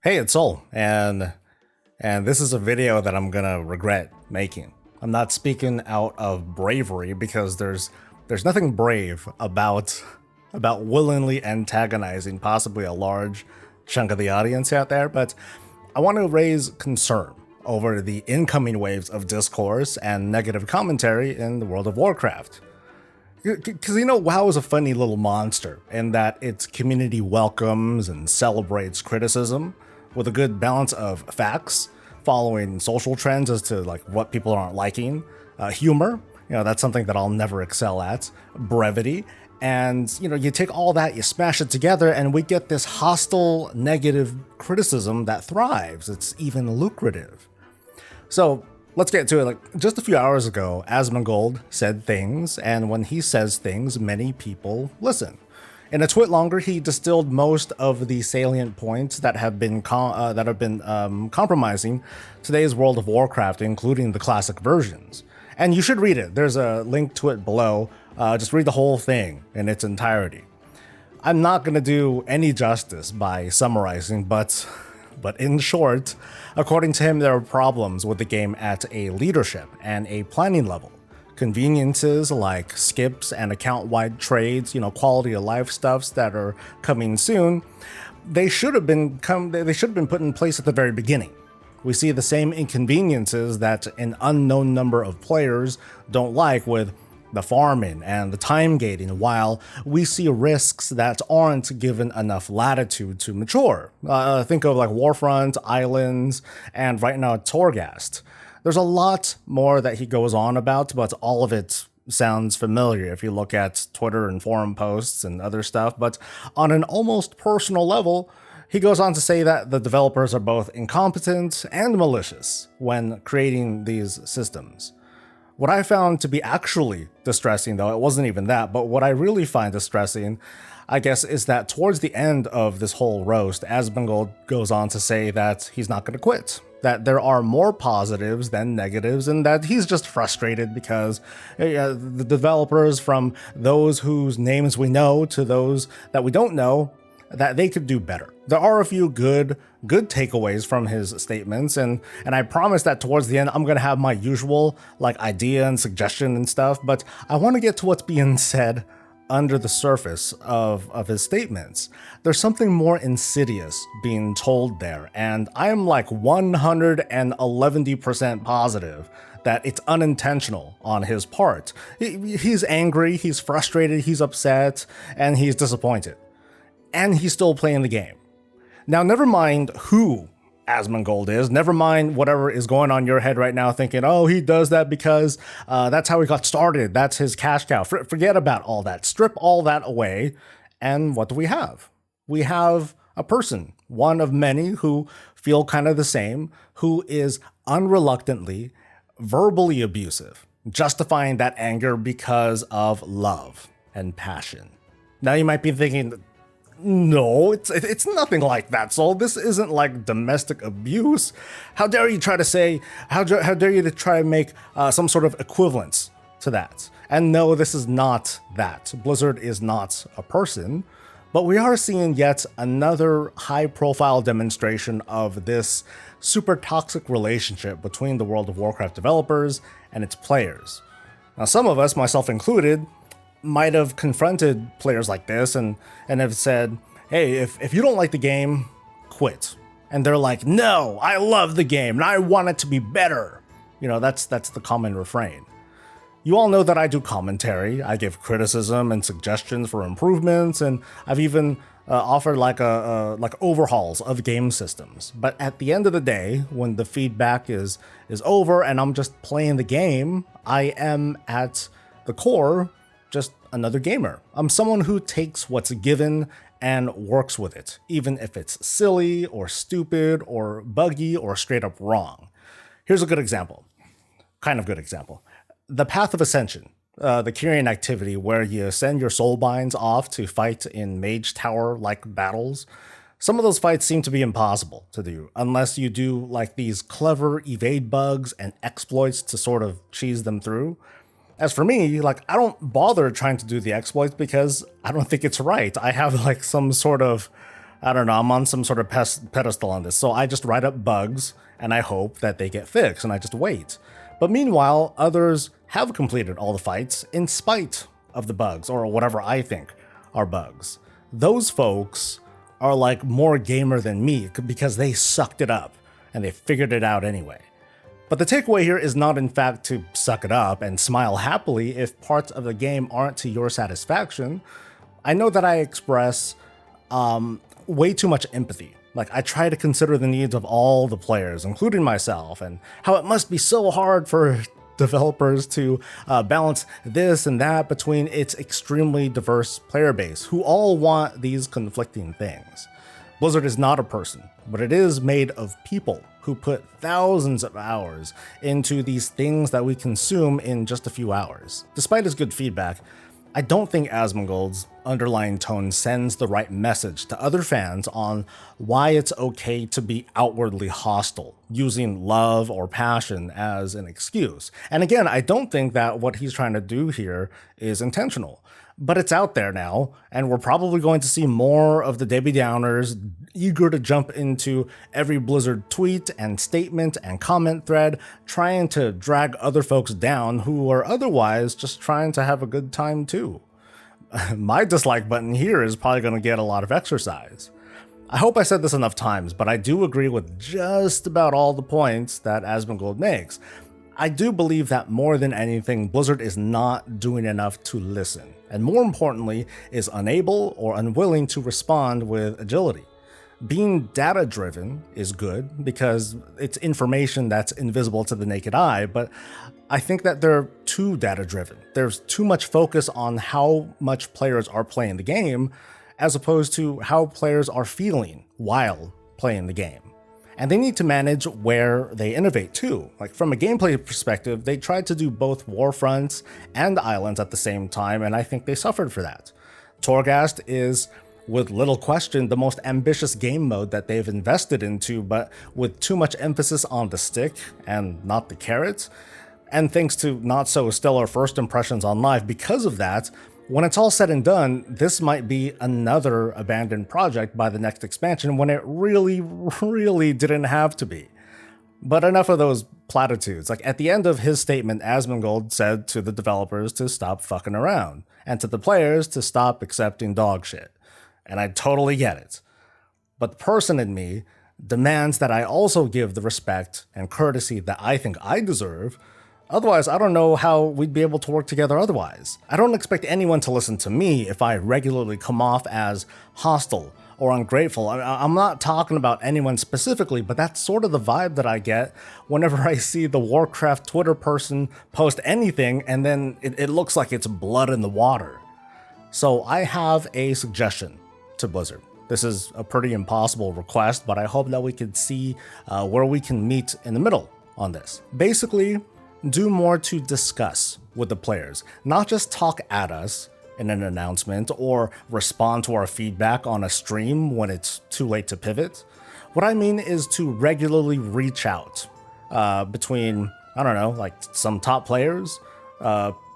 Hey, it's Soul, and this is a video that I'm gonna regret making. I'm not speaking out of bravery because there's nothing brave about willingly antagonizing possibly a large chunk of the audience out there, but I want to raise concern over the incoming waves of discourse and negative commentary in the world of Warcraft. Because WoW is a funny little monster in that its community welcomes and celebrates criticism with a good balance of facts, following social trends as to like what people aren't liking, humor, that's something that I'll never excel at, brevity, and you take all that, you smash it together, and we get this hostile, negative criticism that thrives. It's even lucrative. So let's get to it. Like just a few hours ago, Asmongold said things, and when he says things, many people listen. In a twit longer, he distilled most of the salient points that have been compromising today's World of Warcraft, including the classic versions. And you should read it. There's a link to it below. Just read the whole thing in its entirety. I'm not going to do any justice by summarizing, but in short, according to him, there are problems with the game at a leadership and a planning level. Conveniences like skips and account-wide trades, quality of life stuffs that are coming soon, they should have been put in place at the very beginning. We see the same inconveniences that an unknown number of players don't like with the farming and the time gating, while we see risks that aren't given enough latitude to mature. Think of like Warfront, Islands, and right now Torghast. There's a lot more that he goes on about, but all of it sounds familiar if you look at Twitter and forum posts and other stuff. But on an almost personal level, he goes on to say that the developers are both incompetent and malicious when creating these systems. What I found to be actually distressing, though, it wasn't even that, but what I really find distressing, I guess, is that towards the end of this whole roast, Asmongold goes on to say that he's not going to quit, that there are more positives than negatives, and that he's just frustrated because the developers, from those whose names we know to those that we don't know, that they could do better. There are a few good takeaways from his statements, and I promise that towards the end I'm gonna have my usual idea and suggestion and stuff, but I want to get to what's being said under the surface of his statements. There's something more insidious being told there, and I am 111% positive that it's unintentional on his part. He's angry, he's frustrated, he's upset, and he's disappointed. And he's still playing the game. Now, never mind who Asmongold is, never mind whatever is going on in your head right now thinking, oh, he does that because that's how he got started, that's his cash cow. Forget about all that. Strip all that away, and what do we have? We have a person, one of many who feel kind of the same, who is unreluctantly verbally abusive, justifying that anger because of love and passion. Now you might be thinking, no, it's nothing like that, Soul. This isn't like domestic abuse. How dare you try to say, how dare you to try to make some sort of equivalence to that? And no, this is not that. Blizzard is not a person, but we are seeing yet another high-profile demonstration of this super toxic relationship between the World of Warcraft developers and its players. Now, some of us, myself included, might have confronted players like this and have said, hey, if you don't like the game, quit. And they're like, no, I love the game and I want it to be better. That's the common refrain. You all know that I do commentary. I give criticism and suggestions for improvements, and I've even offered like overhauls of game systems. But at the end of the day, when the feedback is over and I'm just playing the game, I am at the core just another gamer. I'm someone who takes what's given and works with it, even if it's silly or stupid or buggy or straight up wrong. Here's a good example, kind of good example. The Path of Ascension, the Kyrian activity where you send your soulbinds off to fight in Mage Tower-like battles. Some of those fights seem to be impossible to do unless you do these clever evade bugs and exploits to sort of cheese them through. As for me, I don't bother trying to do the exploits because I don't think it's right. I have some sort of I don't know, I'm on some sort of pedestal on this. So I just write up bugs and I hope that they get fixed and I just wait. But meanwhile, others have completed all the fights in spite of the bugs or whatever I think are bugs. Those folks are like more gamer than me because they sucked it up and they figured it out anyway. But the takeaway here is not in fact to suck it up and smile happily if parts of the game aren't to your satisfaction. I know that I express way too much empathy. Like, I try to consider the needs of all the players, including myself, and how it must be so hard for developers to balance this and that between its extremely diverse player base, who all want these conflicting things. Blizzard is not a person, but it is made of people who put thousands of hours into these things that we consume in just a few hours. Despite his good feedback, I don't think Asmongold's underlying tone sends the right message to other fans on why it's okay to be outwardly hostile, using love or passion as an excuse. And again, I don't think that what he's trying to do here is intentional. But it's out there now, and we're probably going to see more of the Debbie Downers eager to jump into every Blizzard tweet and statement and comment thread, trying to drag other folks down who are otherwise just trying to have a good time too. My dislike button here is probably going to get a lot of exercise. I hope I said this enough times, but I do agree with just about all the points that Asmongold makes. I do believe that more than anything, Blizzard is not doing enough to listen, and more importantly, is unable or unwilling to respond with agility. Being data-driven is good because it's information that's invisible to the naked eye, but I think that they're too data-driven. There's too much focus on how much players are playing the game, as opposed to how players are feeling while playing the game. And they need to manage where they innovate too. Like, from a gameplay perspective, they tried to do both Warfronts and Islands at the same time, and I think they suffered for that. Torghast is, with little question, the most ambitious game mode that they've invested into, but with too much emphasis on the stick and not the carrot. And thanks to not so stellar first impressions on live because of that, when it's all said and done, this might be another abandoned project by the next expansion when it really didn't have to be. But enough of those platitudes. Like, at the end of his statement, Asmongold said to the developers to stop fucking around, and to the players to stop accepting dog shit. And I totally get it. But the person in me demands that I also give the respect and courtesy that I think I deserve. Otherwise, I don't know how we'd be able to work together otherwise. I don't expect anyone to listen to me if I regularly come off as hostile or ungrateful. I'm not talking about anyone specifically, but that's sort of the vibe that I get whenever I see the Warcraft Twitter person post anything and then it looks like it's blood in the water. So I have a suggestion to Blizzard. This is a pretty impossible request, but I hope that we can see where we can meet in the middle on this. Basically, do more to discuss with the players, not just talk at us in an announcement or respond to our feedback on a stream when it's too late to pivot. What I mean is to regularly reach out between, I don't know, like some top players,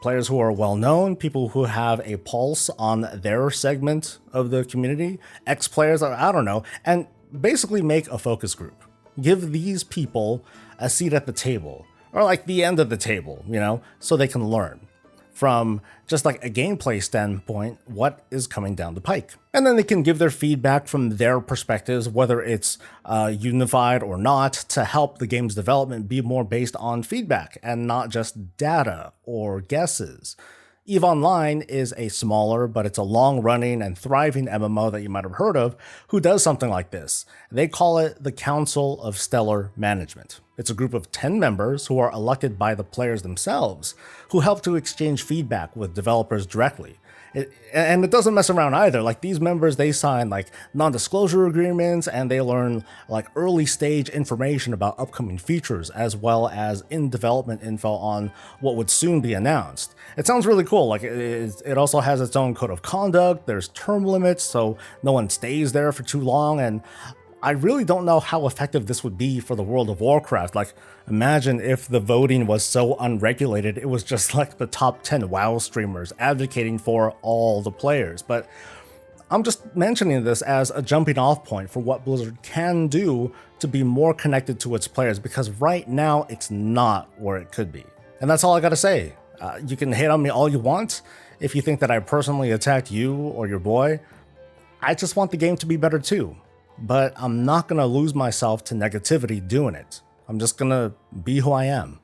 players who are well known, people who have a pulse on their segment of the community, ex-players, I don't know, and basically make a focus group. Give these people a seat at the table, or like the end of the table, you know, so they can learn from just like a gameplay standpoint what is coming down the pike. And then they can give their feedback from their perspectives, whether it's unified or not, to help the game's development be more based on feedback and not just data or guesses. EVE Online is a smaller, but it's a long-running and thriving MMO that you might have heard of, who does something like this. They call it the Council of Stellar Management. It's a group of 10 members who are elected by the players themselves, who help to exchange feedback with developers directly. And it doesn't mess around either. Like, these members, they sign like non-disclosure agreements and they learn like early stage information about upcoming features, as well as in-development info on what would soon be announced. It sounds really cool. Like, it also has its own code of conduct. There's term limits, so no one stays there for too long. And I really don't know how effective this would be for the world of Warcraft. Like, imagine if the voting was so unregulated, it was just like the top 10 WoW streamers advocating for all the players. But I'm just mentioning this as a jumping off point for what Blizzard can do to be more connected to its players, because right now it's not where it could be. And that's all I gotta say. You can hate on me all you want if you think that I personally attacked you or your boy. I just want the game to be better too. But I'm not gonna lose myself to negativity doing it. I'm just gonna be who I am.